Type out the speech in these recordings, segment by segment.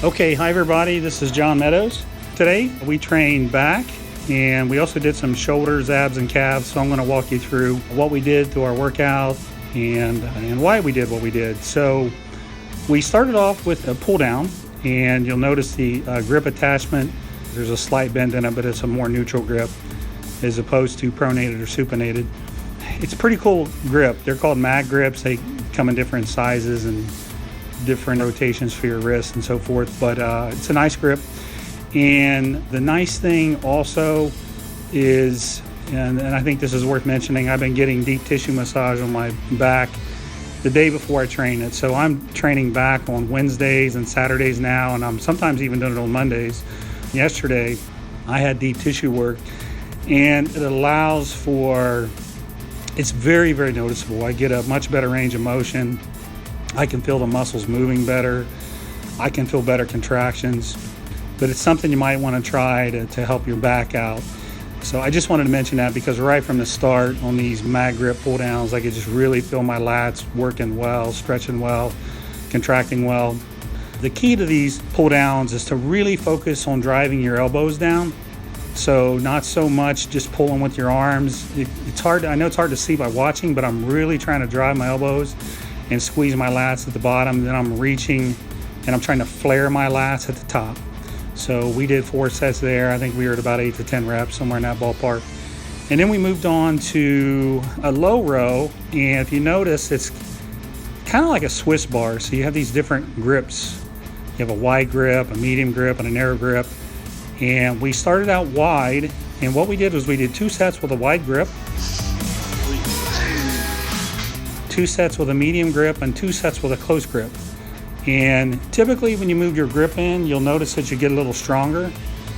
Okay, hi everybody, this is John Meadows. Today we trained back and we also did some shoulders, abs, and calves. So I'm going to walk you through what we did through our workout and why we did what we did. So we started off with a pull down, and you'll notice the grip attachment. There's a slight bend in it, but it's a more neutral grip as opposed to pronated or supinated. It's a pretty cool grip. They're called mag grips. They come in different sizes and different rotations for your wrist and so forth, but it's a nice grip. And the nice thing also is, and I think this is worth mentioning, I've been getting deep tissue massage on my back the day before I train it. So I'm training back on Wednesdays and Saturdays now, and I'm sometimes even doing it on Mondays. Yesterday I had deep tissue work, and it allows for, it's very, very noticeable. I get a much better range of motion. I can feel the muscles moving better. I can feel better contractions, but it's something you might want to try to help your back out. So I just wanted to mention that because right from the start on these mag grip pull downs, I could just really feel my lats working well, stretching well, contracting well. The key to these pull downs is to really focus on driving your elbows down. So not so much just pulling with your arms. It's hard, I know it's hard to see by watching, but I'm really trying to drive my elbows and squeeze my lats at the bottom. Then I'm reaching and I'm trying to flare my lats at the top. So we did 4 sets there. I think we were at about 8 to 10 reps, somewhere in that ballpark. And then we moved on to a low row. And if you notice, it's kind of like a Swiss bar. So you have these different grips. You have a wide grip, a medium grip, and a narrow grip. And we started out wide. And what we did was we did 2 sets with a wide grip, 2 sets with a medium grip, and 2 sets with a close grip. And typically when you move your grip in, you'll notice that you get a little stronger.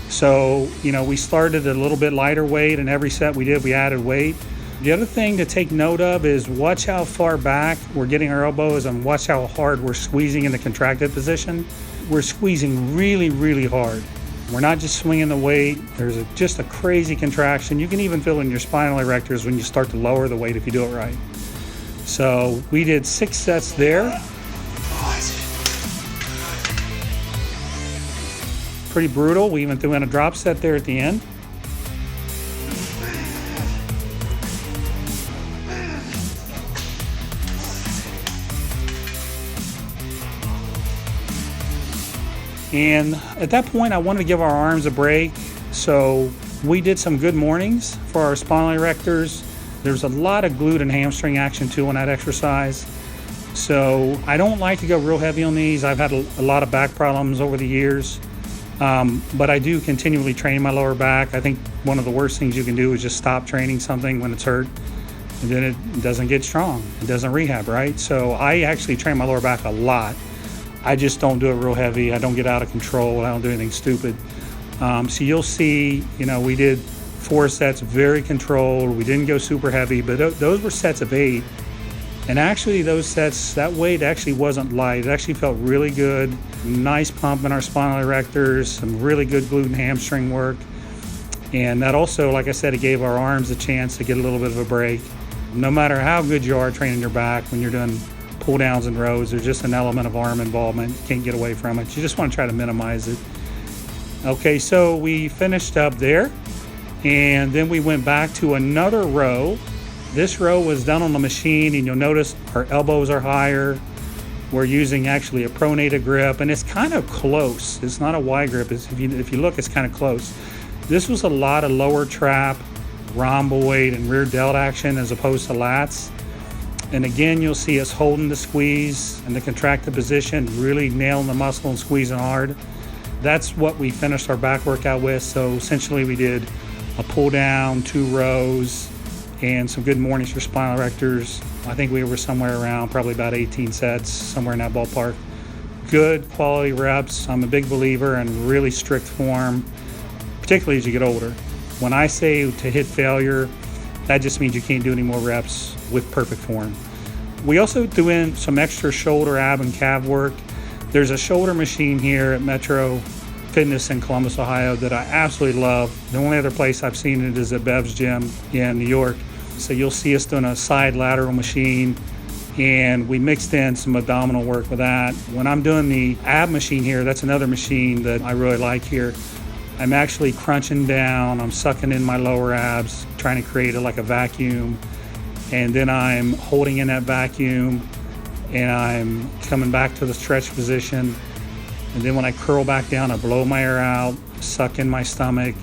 So, we started at a little bit lighter weight, and every set we did, we added weight. The other thing to take note of is watch how far back we're getting our elbows and watch how hard we're squeezing in the contracted position. We're squeezing really, really hard. We're not just swinging the weight. There's just a crazy contraction. You can even feel it in your spinal erectors when you start to lower the weight if you do it right. So we did 6 sets there. Pretty brutal. We even threw in a drop set there at the end. And at that point, I wanted to give our arms a break. So we did some good mornings for our spinal erectors. There's a lot of glute and hamstring action too on that exercise. So I don't like to go real heavy on these. I've had a lot of back problems over the years. But I do continually train my lower back. I think one of the worst things you can do is just stop training something when it's hurt, and then it doesn't get strong. It doesn't rehab, right? So I actually train my lower back a lot. I just don't do it real heavy. I don't get out of control. I don't do anything stupid. So you'll see, we did 4 sets, very controlled. We didn't go super heavy, but those were sets of 8. And actually those sets, that weight actually wasn't light. It actually felt really good. Nice pump in our spinal erectors, some really good glute and hamstring work. And that also, like I said, it gave our arms a chance to get a little bit of a break. No matter how good you are training your back, when you're doing pull downs and rows, there's just an element of arm involvement. You can't get away from it. You just want to try to minimize it. Okay, so we finished up there. And then we went back to another row. This row was done on the machine, and you'll notice our elbows are higher. We're using actually a pronated grip, and it's kind of close. It's not a wide grip. If you look, it's kind of close. This was a lot of lower trap, rhomboid, and rear delt action as opposed to lats. And again, you'll see us holding the squeeze and the contracted position, really nailing the muscle and squeezing hard. That's what we finished our back workout with. So essentially we did a pull down, 2 rows, and some good mornings for spinal erectors. I think we were somewhere around probably about 18 sets, somewhere in that ballpark. Good quality reps. I'm a big believer in really strict form, particularly as you get older. When I say to hit failure, that just means you can't do any more reps with perfect form. We also threw in some extra shoulder, ab, and calf work. There's a shoulder machine here at Metro Fitness in Columbus, Ohio that I absolutely love. The only other place I've seen it is at Bev's Gym in New York. So you'll see us doing a side lateral machine and we mixed in some abdominal work with that. When I'm doing the ab machine here, that's another machine that I really like here. I'm actually crunching down, I'm sucking in my lower abs, trying to create like a vacuum, and then I'm holding in that vacuum and I'm coming back to the stretch position, and then when I curl back down, I blow my air out, suck in my stomach,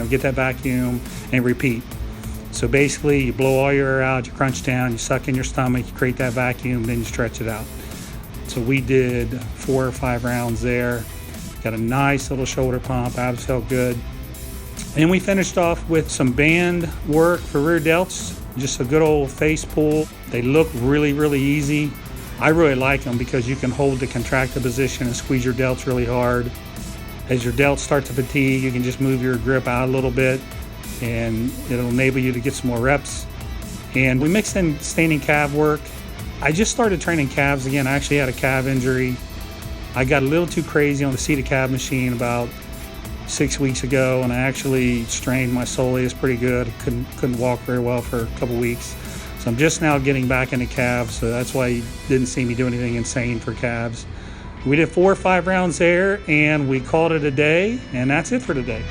get that vacuum, and repeat. So basically, you blow all your air out, you crunch down, you suck in your stomach, you create that vacuum, then you stretch it out. So we did 4 or 5 rounds there. Got a nice little shoulder pump, abs felt good. And we finished off with some band work for rear delts, just a good old face pull. They look really, really easy. I really like them because you can hold the contracted position and squeeze your delts really hard. As your delts start to fatigue, you can just move your grip out a little bit, and it'll enable you to get some more reps. And we mixed in standing calf work. I just started training calves again. I actually had a calf injury. I got a little too crazy on the seated calf machine about 6 weeks ago, and I actually strained my soleus pretty good. Couldn't walk very well for a couple weeks. So I'm just now getting back into calves, so that's why you didn't see me do anything insane for calves. We did 4 or 5 rounds there, and we called it a day, and that's it for today.